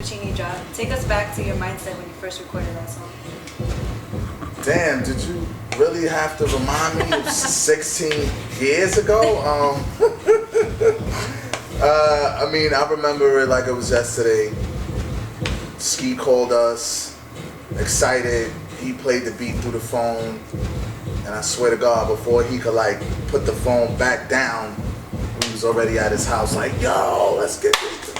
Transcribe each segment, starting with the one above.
Luchini drop. Take us back to your mindset when you first recorded that song. Damn, did you really have to remind me of 16 years ago? I mean, I remember it like it was yesterday. Ski called us, excited. He played the beat through the phone. And I swear to God, before he could like put the phone back down, we was already at his house like, yo, let's get this tonight.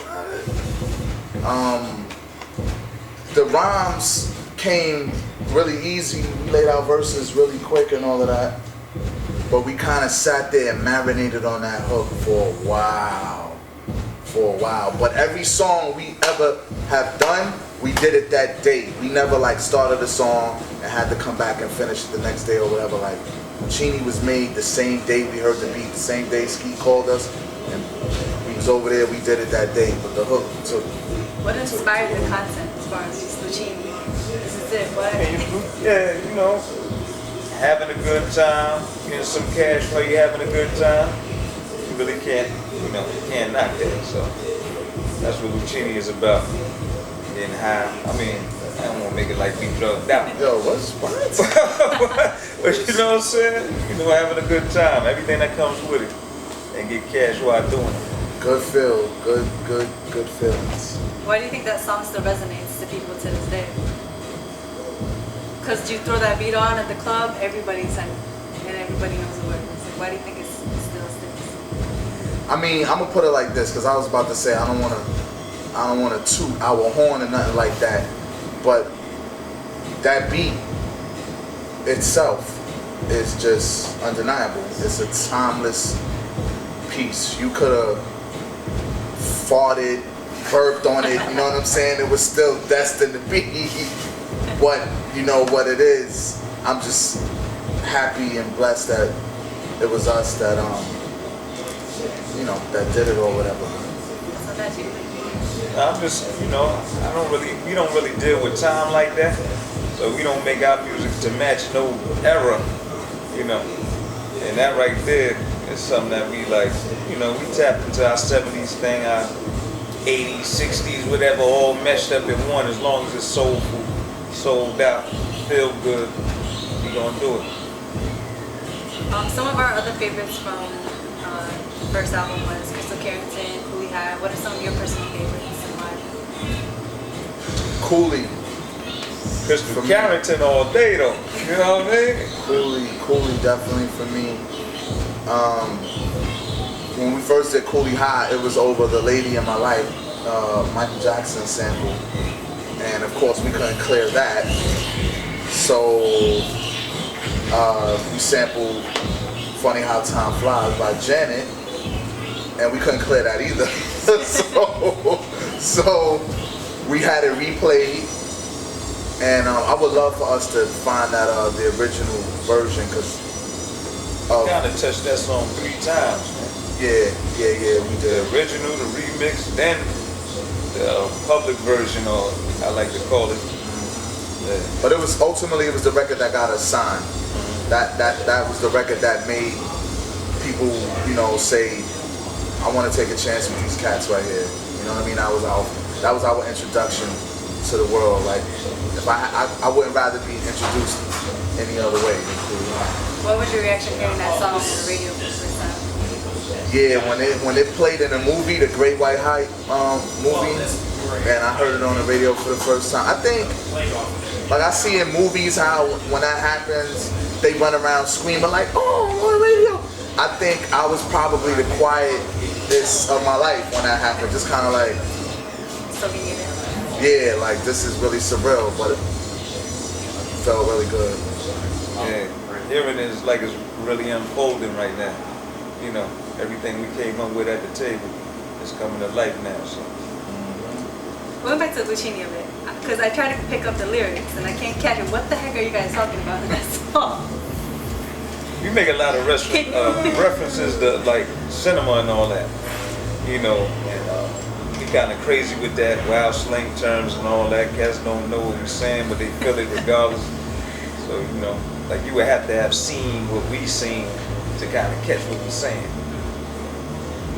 The rhymes came really easy. We laid out verses really quick and all of that. But we kind of sat there and marinated on that hook for a while. But every song we ever have done, we did it that day. We never like started a song and had to come back and finish it the next day or whatever. Like, Luchini was made the same day we heard the beat, the same day Ski called us, and we was over there, we did it that day. But the hook took. What inspired the content as far as just Luchini? This is it, what? Yeah, you know, having a good time, getting some cash while you're having a good time. You really can't, you can't knock that. So that's what Luchini is about. Getting high. I mean, I don't want to make it like we drugged out. Yo, what? But you know what I'm saying? Having a good time. Everything that comes with it. And get cash while doing it. Good feel. Good feelings. Why do you think that song still resonates to people to this day? Because you throw that beat on at the club, everybody's like, and everybody knows the words. Like, why do you think it still sticks? I mean, I'm gonna put it like this, because I was about to say I don't wanna toot our horn or nothing like that, but that beat itself is just undeniable. It's a timeless piece. You could have farted, burped on it, you know what I'm saying? It was still destined to be what, you know what it is. I'm just happy and blessed that it was us that, that did it or whatever. So that's you. I'm just, we don't really deal with time like that. So we don't make our music to match no era, And that right there is something that we like, we tap into our 70s thing, our 80s, 60s, whatever, all meshed up in one. As long as it's soulful, sold out, feel good, we gonna do it. Some of our other favorites from the first album was Crystal Carrington, Cooley High. What are some of your personal favorites and why? Cooley. Crystal Carrington all day though, you know what I mean? Cooley definitely for me. When we first did Cooley High, it was over The Lady in My Life, Michael Jackson sample. And of course we couldn't clear that. So we sampled Funny How Time Flies by Janet, and we couldn't clear that either. so we had it replayed, and I would love for us to find that the original version, because kind of touched that song 3 times, man. Yeah, we did. The original, the remix, then the public version, or I like to call it. Yeah. But it was the record that got us signed. That was the record that made people, say, I want to take a chance with these cats right here. You know what I mean? That was our introduction to the world. Like, if I wouldn't rather be introduced any other way than Cooley High. What was your reaction hearing that song on the radio for the first time? Yeah, when it played in the movie, the Great White Hype movie, and I heard it on the radio for the first time. I think, like I see in movies how when that happens, they run around screaming like, oh, on the radio. I think I was probably the quietest of my life when that happened. Just kind of like, yeah, like this is really surreal, but it felt really good. Yeah, hearing it is like it's really unfolding right now. Everything we came up with at the table is coming to life now. So. Going back to Luchini a bit, because I tried to pick up the lyrics and I can't catch it. What the heck are you guys talking about in that song? We make a lot of references to like cinema and all that, and we kind of crazy with that wild slang terms and all that. Cats don't know what we're saying, but they feel it regardless. So like you would have to have seen what we seen to kind of catch what we're saying.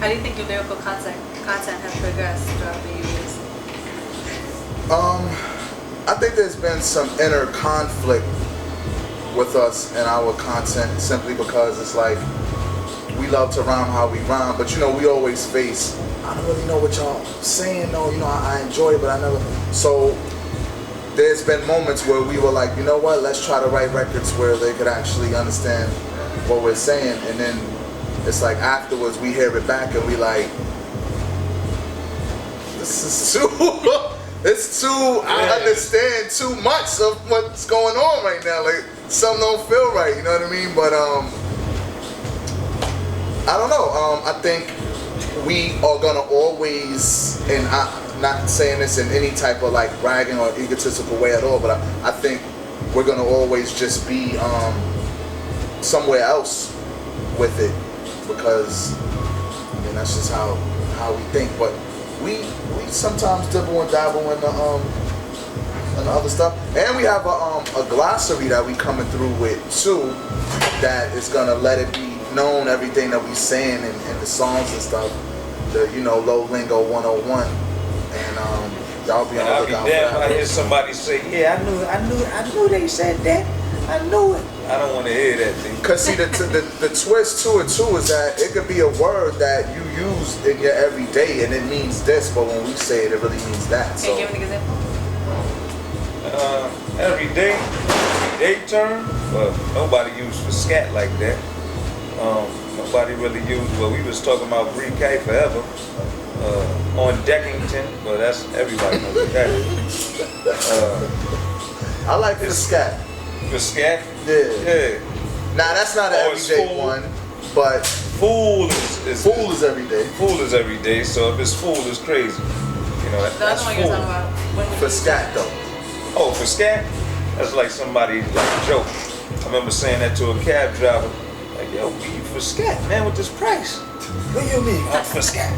How do you think your lyrical content has progressed throughout the years? I think there's been some inner conflict with us and our content simply because it's like we love to rhyme how we rhyme, but you know, we always face, I don't really know what y'all saying though, you know, I enjoy it, but I never. So there's been moments where we were like, you know what, let's try to write records where they could actually understand what we're saying, and then it's like afterwards we hear it back and we like, this is too it's too, I understand too much of what's going on right now, like something don't feel right, you know what I mean? But I don't know, I think we are gonna always, and I'm not saying this in any type of like bragging or egotistical way at all, but I think we're gonna always just be somewhere else with it, because I mean that's just how we think. But we sometimes dibble and dabble in the other stuff, and we have a glossary that we coming through with too, that is gonna let it be known everything that we saying in the songs and stuff. The, you know, Low Lingo 101, and y'all be on the lookout for that. I hear somebody say, yeah, I knew they said that. I knew it. I don't want to hear that thing. Cause see, the twist to it too is that it could be a word that you use in your everyday and it means this, but when we say it, it really means that. Can you give an example? Everyday term, but nobody used for scat like that. Nobody really used, well, we was talking about Bree-K forever. On Deckington, but that's everybody knows that. I like the scat. The scat? Yeah. Nah, that's not an everyday one, but fool is everyday. Fool is everyday, so if it's fool, it's crazy. You know, that's one fool. you're talking about. For scat though. Oh, for scat? That's like somebody, like a joke. I remember saying that to a cab driver. Like, yo, we for scat, man, with this price. What do you mean? I'm for scat.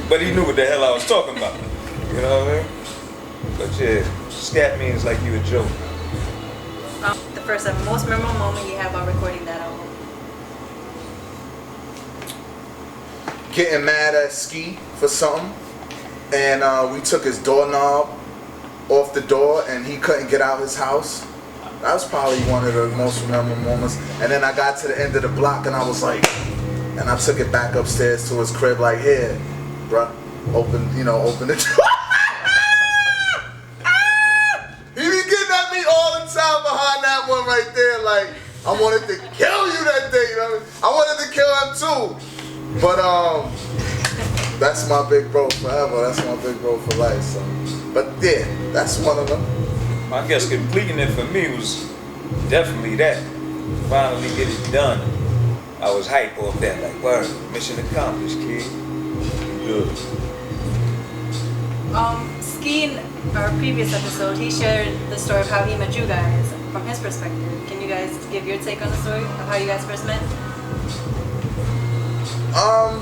But he knew what the hell I was talking about. You know what I mean? But yeah, scat means like you a joke. The first most memorable moment you have while recording that album? Getting mad at Ski for something, and we took his doorknob off the door and he couldn't get out his house. That was probably one of the most memorable moments. And then I got to the end of the block and I was like, and I took it back upstairs to his crib like, here, bruh, open the door. He be getting at me all the time behind that one right there. Like, I wanted to kill you that day, you know what I mean? I wanted to kill him too. But that's my big bro forever. That's my big bro for life. So, but yeah, that's one of them. I guess completing it for me was definitely that. Finally get it done. I was hyped off that, like, word, mission accomplished, kid. Good. Ski, in our previous episode, he shared the story of how he met you guys from his perspective. Can you guys give your take on the story of how you guys first met? I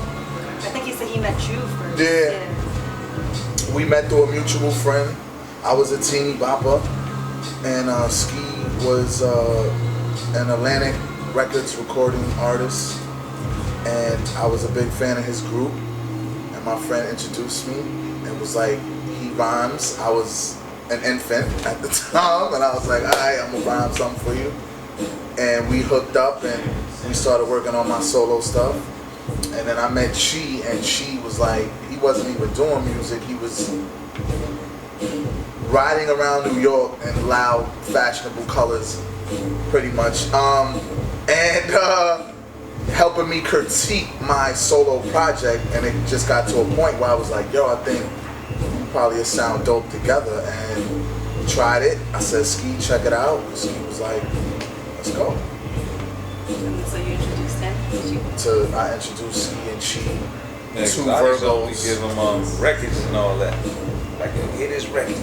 think he said he met you first. Yeah. We met through a mutual friend. I was a teeny bopper, and Ski was an Atlantic Records recording artist, and I was a big fan of his group. And my friend introduced me and was like, he rhymes. I was an infant at the time, and I was like, all right, I'm gonna rhyme something for you. And we hooked up, and we started working on my solo stuff. And then I met Chi, and Chi was like, he wasn't even doing music. He was riding around New York in loud, fashionable colors, pretty much, and helping me critique my solo project. And it just got to a point where I was like, yo, I think we probably sound dope together. And tried it. I said, Ski, check it out. Ski was like, let's go. So you introduced him? I introduced Ski and Chi. Yeah, Two I used to only Virgos. give them records and all that. Like, hear this record.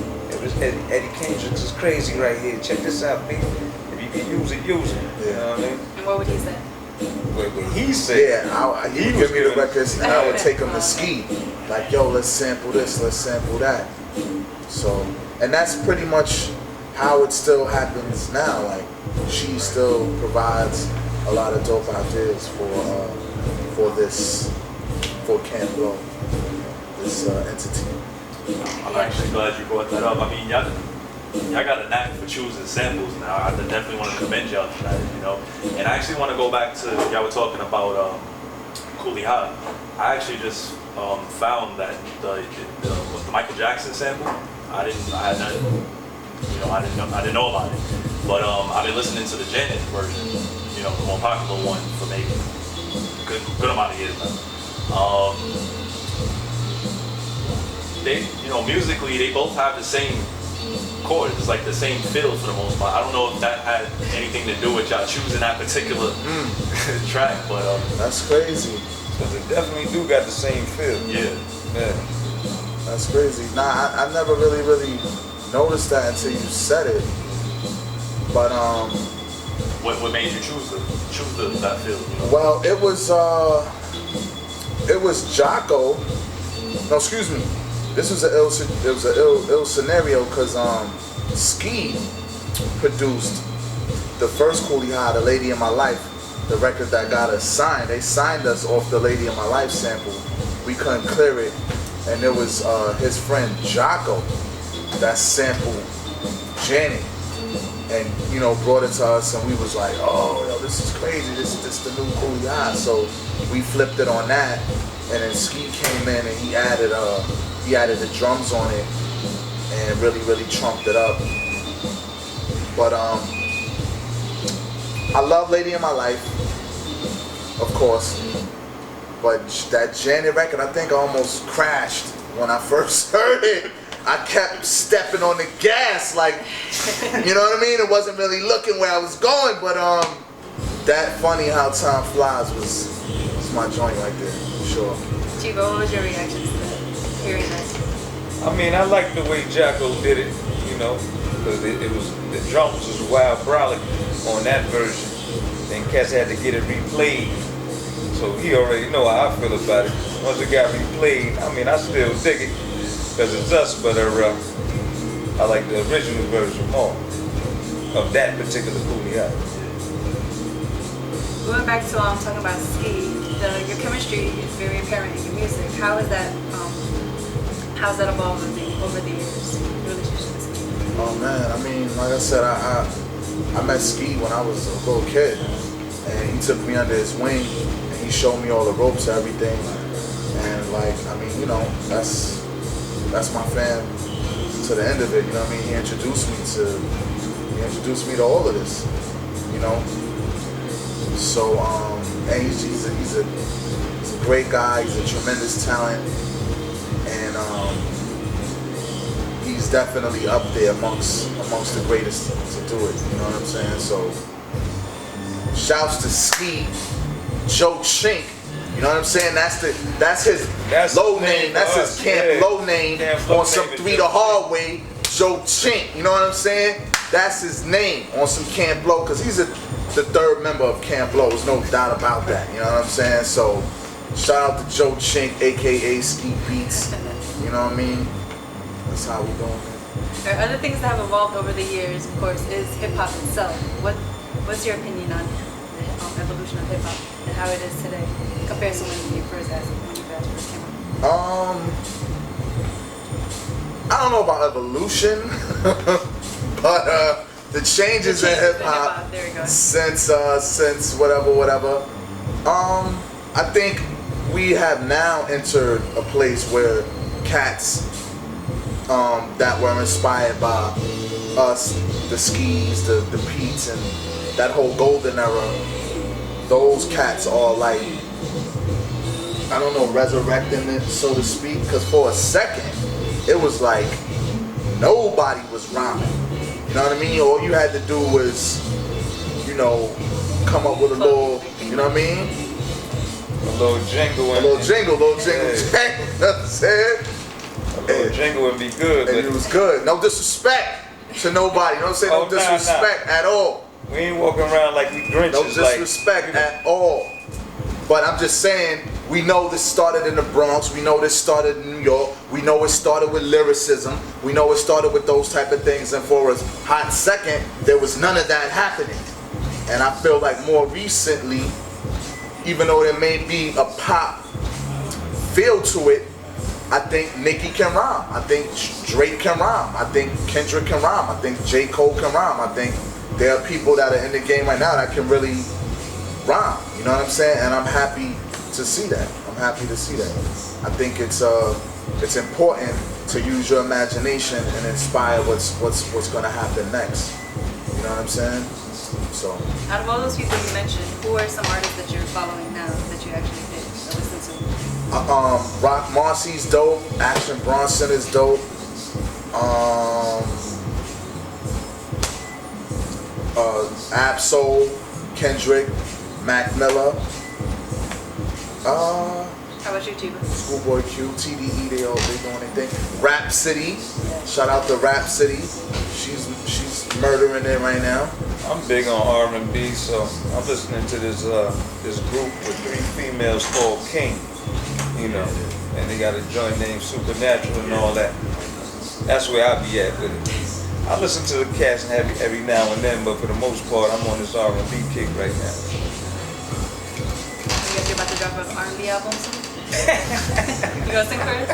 Eddie Kendricks is crazy right here. Check this out, B. If you can use it, use it. You know what I mean? And what would he say? What he said. Yeah, he would give me the records and I would take them to Ski. Like, yo, let's sample this, let's sample that. So, and that's pretty much how it still happens now. Like, she still provides a lot of dope ideas for Camp Lo, this entity. I'm actually glad you brought that up. I mean, y'all got a knack for choosing samples now. I definitely want to commend y'all for that, you know. And I actually want to go back to, y'all were talking about Coolie High. I actually just found that the Michael Jackson sample, I didn't know about it. But I've been listening to the Janet version, you know, the more popular one for maybe a good amount of years now. They, you know, musically, they both have the same chords. It's like the same feel for the most part. I don't know if that had anything to do with y'all choosing that particular track, but that's crazy. Because it definitely do got the same feel. Yeah. That's crazy. Nah, I never really noticed that until you said it. But what made you choose that feel? You know? Well, it was Jocko. No, excuse me. This was an ill scenario because Ski produced the first Coolie High, The Lady in My Life, the record that got us signed. They signed us off the Lady in My Life sample. We couldn't clear it, and it was his friend Jocko that sampled Janet, and you know, brought it to us, and we was like, oh, yo, this is crazy. This the new Coolie High. So we flipped it on that, and then Ski came in and he added the drums on it and really trumped it up. But I love Lady in My Life, of course. But that Janet record, I think I almost crashed when I first heard it. I kept stepping on the gas, like, you know what I mean? It wasn't really looking where I was going, but that Funny How Time Flies was my joint right there, for sure. Chivo, what was your reaction to that? Hearing that? I mean, I like the way Jocko did it, you know, because it was, the drums was wild brolic on that version. Then Cass had to get it replayed. So he already know how I feel about it. Once it got replayed, I mean, I still dig it, because it's us, but I like the original version more of that particular Coolie High. Going back to talking about Ski, your chemistry is very apparent in your music. How's that evolved over the years, your relationship with Ski? Oh man, I mean, like I said, I met Ski when I was a little kid, and he took me under his wing, and he showed me all the ropes and everything, and like, I mean, you know, that's my fam to the end of it, you know what I mean? He introduced me to all of this, you know? So, and he's a great guy, he's a tremendous talent, and he's definitely up there amongst the greatest to do it, you know what I'm saying? So, shouts to Ski, Joe Chink, you know what I'm saying? That's his low name, that's his Camp Lo name on some 3 the Hard Way, Joe Chink, you know what I'm saying? That's his name on some Camp Lo, because he's the third member of Camp Lo, there's no doubt about that, you know what I'm saying? So, shout out to Joe Chink, aka Ski Beatz, you know what I mean? That's how we doing it. Other things that have evolved over the years, of course, is hip-hop itself. What's your opinion on the evolution of hip-hop and how it is today compared to when you guys first came out? I don't know about evolution, but the changes in hip-hop since whatever. I think we have now entered a place where cats that were inspired by us, the Skis, the Pete's, and that whole golden era, those cats are like, I don't know, resurrecting it, so to speak, because for a second, it was like nobody was rhyming. You know what I mean? All you had to do was, you know, come up with a little, you know what I mean? A little jingle. You know what I'm saying? A little jingle would be good. And it was good. No disrespect to nobody. You know what I'm saying? No disrespect at all. We ain't walking around like we Grinches. No disrespect at all. But I'm just saying, we know this started in the Bronx. We know this started in New York. We know it started with lyricism. We know it started with those type of things. And for a hot second, there was none of that happening. And I feel like more recently, even though there may be a pop feel to it, I think Nicki can rhyme. I think Drake can rhyme. I think Kendrick can rhyme. I think J. Cole can rhyme. I think there are people that are in the game right now that can really rhyme. You know what I'm saying? And I'm happy to see that. I'm happy to see that. I think it's important to use your imagination and inspire what's gonna happen next. You know what I'm saying? So out of all those people you mentioned, who are some artists that you're following now that you actually did or listen to? Rock Marcy's dope. Action Bronson is dope. Ab-Soul, Kendrick, Mac Miller. How about you, Chiba? Schoolboy Q, TDE, they doing their thing. Rap City, shout out to Rap City. She's murdering it right now. I'm big on R&B, so I'm listening to this group with 3 females called King, you know, and they got a joint named Supernatural and all that. That's where I be at with it. I listen to the cats every now and then, but for the most part, I'm on this R&B kick right now. You guys are about to drop an R&B album soon? You gonna sing for us?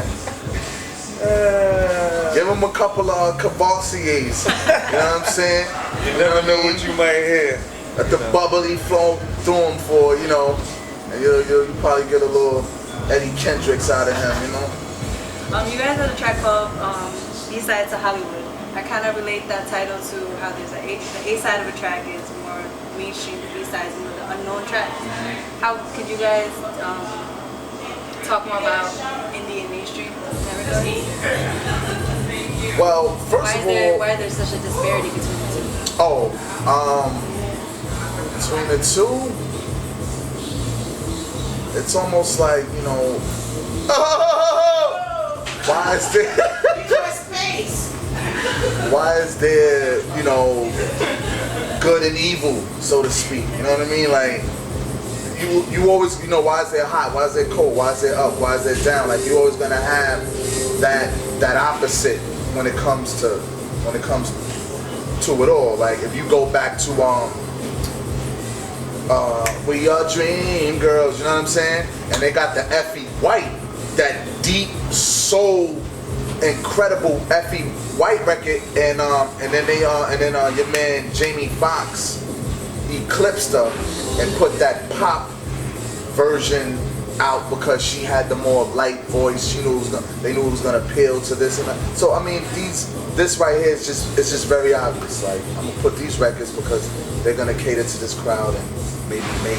Give them a couple of Cavassiers. You know what I'm saying? You never know what you might hear. Let the bubbly flow through them for, you know, and you'll probably get a little Eddie Kendricks out of him, you know? You guys have a track called B-Side to Hollywood. I kind of relate that title to how there's the A side of a track is more mainstream, the B side is more the unknown tracks. How could you guys talk more about indie and mainstream? Well, first of all, why is there such a disparity between the two? Between the two, it's almost like, you know, why is there, you know, good and evil, so to speak? You know what I mean? Like, you always, you know, why is there hot? Why is there cold? Why is there up? Why is there down? Like, you're always gonna have that opposite when it comes to it all. Like, if you go back to We Are Dream Girls, you know what I'm saying? And they got the Effie White, that deep soul, incredible Effie White record, and then your man Jamie Foxx eclipsed her and put that pop version out because she had the more light voice. She knew they knew it was gonna appeal to this and that. So I mean, this right here is just very obvious. Like, I'm gonna put these records because they're gonna cater to this crowd and maybe make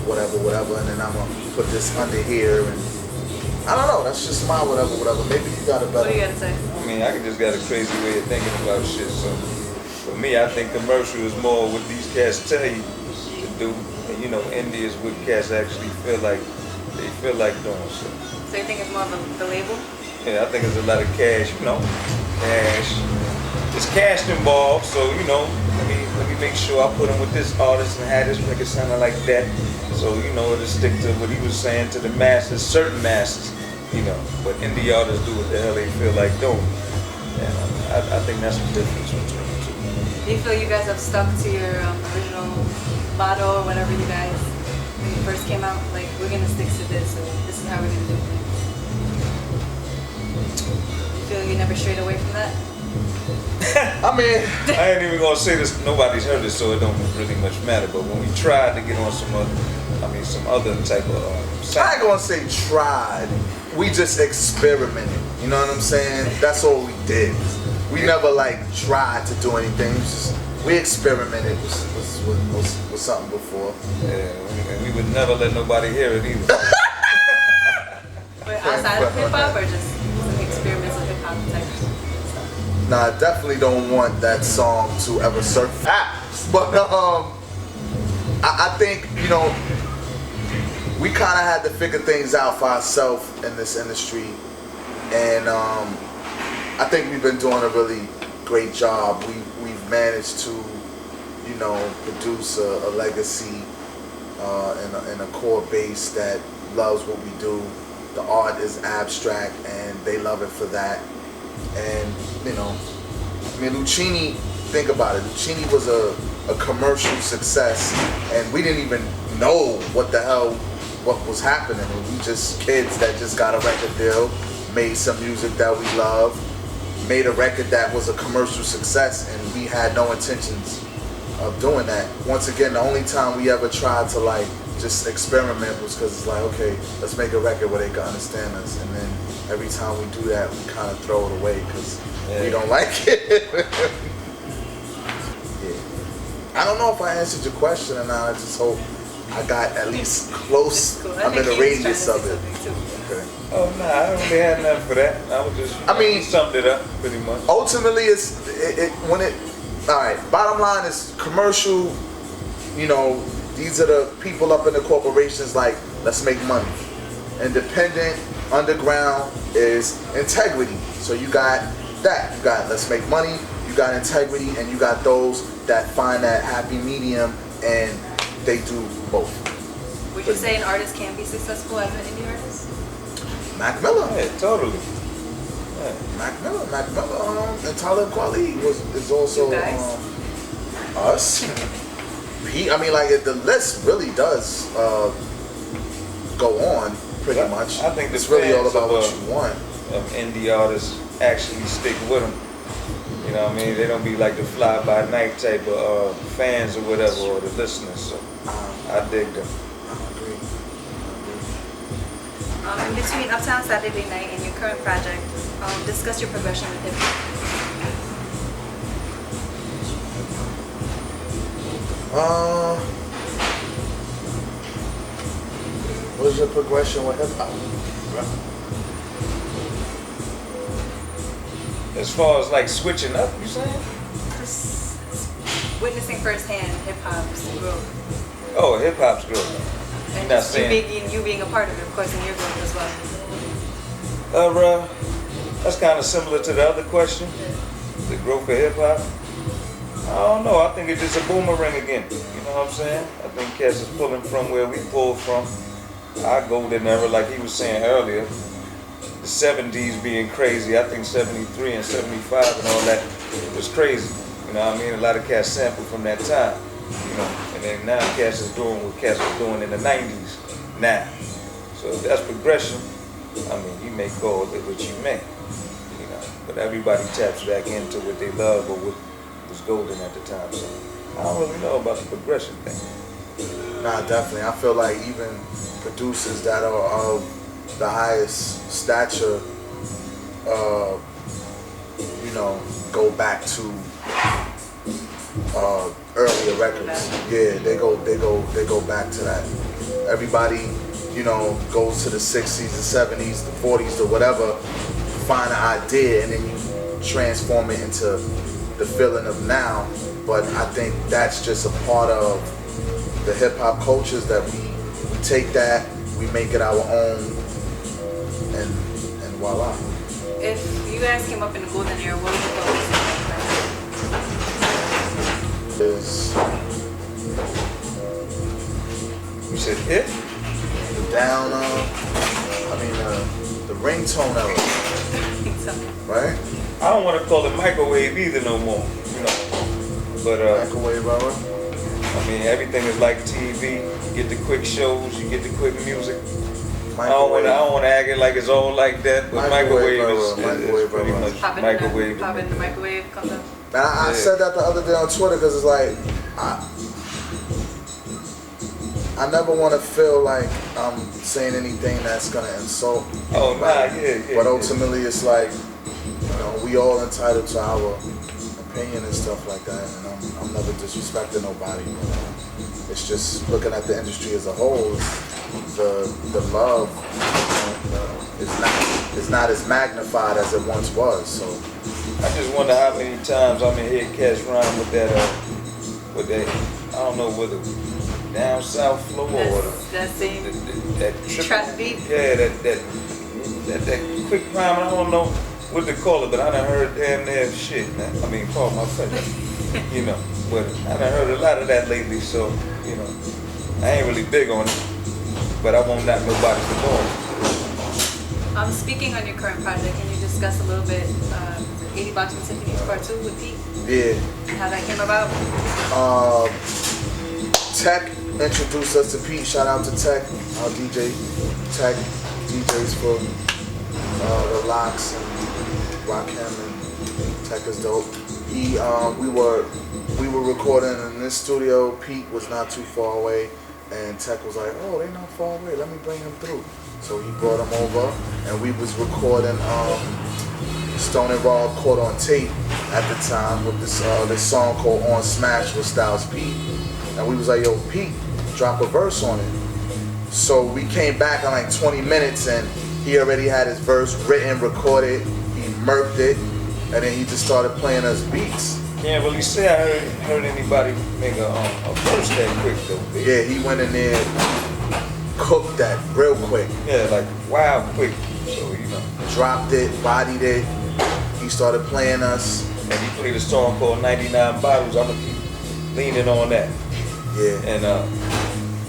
whatever, and then I'm gonna put this under here, and I don't know. That's just my whatever. Maybe you got a better. What do you gotta say? I mean, I just got a crazy way of thinking about shit. So for me, I think commercial is more what these cats tell you to do. And, you know, indie is what cats actually feel like doing. So you think it's more of the label? yeah, I think there's a lot of cash. You know, cash. There's cash involved. So you know, let me make sure I put him with this artist and have this record sounding like that. So you know, it'll stick to what he was saying to the masses, certain masses. You know, but indie artists do what the hell they feel like doing. And I think that's the difference between the two. Do you feel you guys have stuck to your original motto or whatever you guys, when you first came out, like, we're gonna stick to this, or this is how we're gonna do things? You feel you never strayed away from that? I mean, I ain't even gonna say this. Nobody's heard it, so it don't really much matter. But when we tried to get on some other type of I ain't gonna say tried. We just experimented. You know what I'm saying? That's all we did. We never like tried to do anything. We experimented with something before. Yeah, and we would never let nobody hear it either. But outside of hip hop, or just some experiments with hip hop type stuff? Nah, I definitely don't want that song to ever surface. But I think, you know, we kind of had to figure things out for ourselves in this industry, and I think we've been doing a really great job. We've managed to, you know, produce a legacy and a core base that loves what we do. The art is abstract, and they love it for that. And you know, I mean, Luchini, think about it. Luchini was a commercial success, and we didn't even know what was happening. We just kids that just got a record deal, made some music that we love, made a record that was a commercial success, and we had no intentions of doing that. Once again, the only time we ever tried to like just experiment was because it's like, okay, let's make a record where they can understand us, and then every time we do that, we kind of throw it away because we don't like it. Yeah. I don't know if I answered your question or not. I just hope I got at least close. Cool. I'm in the radius of it. Okay. Oh no, I don't really had nothing for that. I was just, I mean, summed it up pretty much. Ultimately, all right. Bottom line is commercial. You know, these are the people up in the corporations. Like, let's make money. Independent, underground is integrity. So you got that. You got let's make money. You got integrity, and you got those that find that happy medium, and they do both. Would you say an artist can be successful as an indie artist? Mac Miller. Yeah, totally. Yeah. Mac Miller, and Talib Kweli is also You guys? us. I mean, like the list really does go on pretty much. I think it's really all about what of, you want. Indie artists actually stick with them. You know what I mean? They don't be like the fly-by-night type of fans or whatever, or the listeners. So I dig them. In between Uptown Saturday Night and your current project, discuss your progression with hip hop. What's your progression with hip hop? As far as like switching up, you saying? Just witnessing firsthand hip hop's growth. Oh, hip hop's growth. And Not just saying. you being a part of it, of course, in your growth as well. That's kind of similar to the other question, the growth of hip hop. I don't know. I think it's just a boomerang again. You know what I'm saying? I think Cass is pulling from where we pulled from. Our golden era, like he was saying earlier, the 70s being crazy. I think 73 and 75 and all that was crazy. You know what I mean? A lot of Cass sampled from that time. You know, and then now Cass is doing what Cass was doing in the 90s now. So if that's progression, I mean, you may call it what you may, you know, but everybody taps back into what they love or what was golden at the time. So I don't really know about the progression thing. Nah, definitely. I feel like even producers that are of the highest stature, you know, go back to earlier records. Yeah, they go back to that. Everybody, you know, goes to the 60s, the 70s, the 40s, or whatever, find an idea, and then you transform it into the feeling of now. But I think that's just a part of the hip hop cultures that we take that, we make it our own, and voila. If you guys came up in the golden era, what would you call this? You said hit? The down, the ringtone era, right? I don't want to call it microwave either no more, you know. But Microwave era. I mean, everything is like TV. You get the quick shows, you get the quick music. I don't want to act it like it's all like that, but microwave is pretty much microwave. Pop in the microwave, comes up. And I said that the other day on Twitter because it's like, I never want to feel like I'm saying anything that's going to insult. Oh, yeah. But ultimately it's like, you know, we all entitled to our opinion and stuff like that, and I'm never disrespecting nobody. It's just looking at the industry as a whole. The love is not as magnified as it once was. So I just wonder how many times I'm in here Cash rhyme with that I don't know whether down south flow or that same that trap beat. Yeah, that quick rhyme. I don't know what to call it, but I done heard damn near shit, man. I mean, call my friend, you know. But I done heard a lot of that lately, so you know, I ain't really big on it. But I won't knock nobody for doing it. Speaking on your current project, can you discuss a little bit 80 Boxing Symphonies Part 2 with Pete? yeah. How that came about? Tech introduced us to Pete. Shout out to Tech, our DJ, Tech DJs for the Locks and Rakim and Tech is dope. We were recording in this studio. Pete was not too far away, and Tech was like, "Oh, they not far away. Let me bring him through." So he brought him over, and we was recording Stone and Rob Caught on Tape at the time with this song called On Smash with Styles P. And we was like, "Yo, Pete, drop a verse on it." So we came back in like 20 minutes, and he already had his verse written, recorded. He murked it, and then he just started playing us beats. Can't really say I heard anybody make a verse that quick though. Yeah, he went in there, cooked that real quick. Yeah, like wow, quick. So dropped it, bodied it. He started playing us, and he played a song called 99 Bottles. I'm gonna keep leaning on that. Yeah. And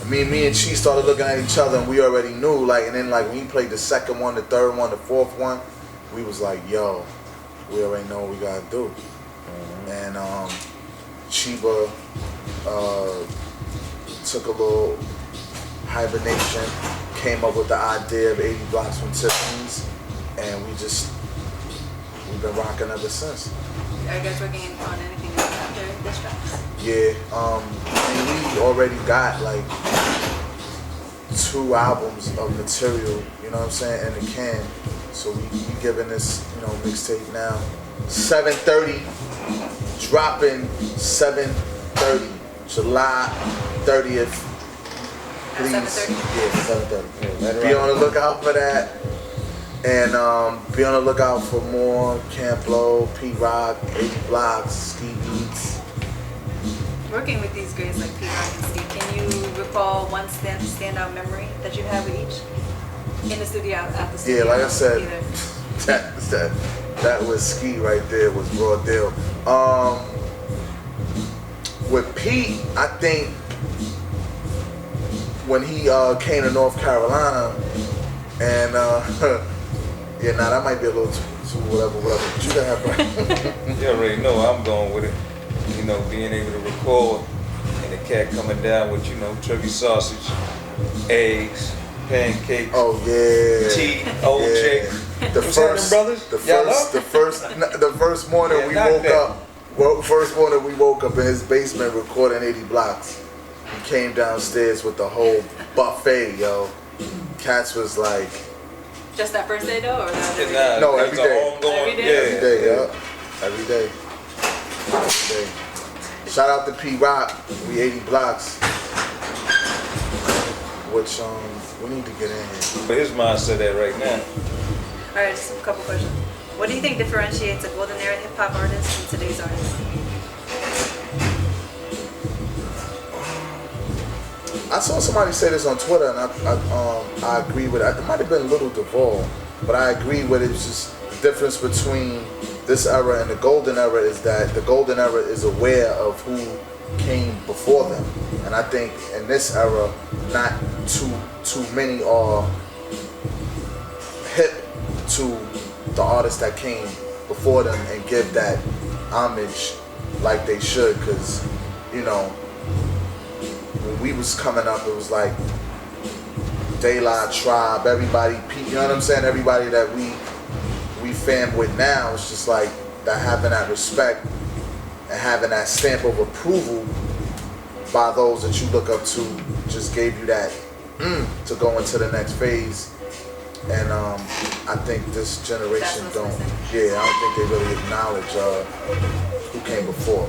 me and Chi started looking at each other, and we already knew. Like, and then like when he played the second one, the third one, the fourth one, we was like, "Yo, we already know what we gotta do." And Chiba took a little hibernation, came up with the idea of 80 Blocks from Tiffany's, and we've been rocking ever since. Are you guys working on anything else after this track? Yeah, we already got like 2 albums of material, you know what I'm saying, in the can. So we giving this, mixtape now. 7:30, dropping 7:30, July 30th. Please, 7:30? yeah, 7:30. Yeah, be on the lookout for that. And be on the lookout for more Camp Lo, P-Rock, 80 Blocks, Ski Beatz. Working with these greats like P-Rock and Ski, can you recall one standout memory that you had with each? In the studio, out the studio? Yeah, like I said, that was Ski right there, was raw deal. With Pete, I think when he came to North Carolina, and yeah, that might be a little too whatever. But you gotta have right. You already know I'm going with it. Being able to record, and the cat coming down with turkey sausage, eggs, pancakes. Oh yeah. Tea, OJ. Yeah. The first morning we woke up. Well, first morning we woke up in his basement recording 80 Blocks. He came downstairs with the whole buffet, yo. Cats was like. Just that first day though, or every day? No, every day. Every day? Yeah. Every day, yeah. Every day. Every day. Shout out to P-Rock, we 80 Blocks. Which we need to get in here. But his mindset at right now. Alright, just a couple questions. What do you think differentiates a golden era hip hop artist from today's artist? I saw somebody say this on Twitter, and I agree with it. It might have been Little Duval, but I agree with it. It's just the difference between this era and the golden era is that the golden era is aware of who came before them, and I think in this era, not too many are hip to the artists that came before them and give that homage like they should, because when we was coming up, it was like De La Tribe, everybody, you know what I'm saying? Everybody that we fam with now, it's just like that, having that respect and having that stamp of approval by those that you look up to just gave you that to go into the next phase. And I think this generation don't. Yeah, I don't think they really acknowledge who came before.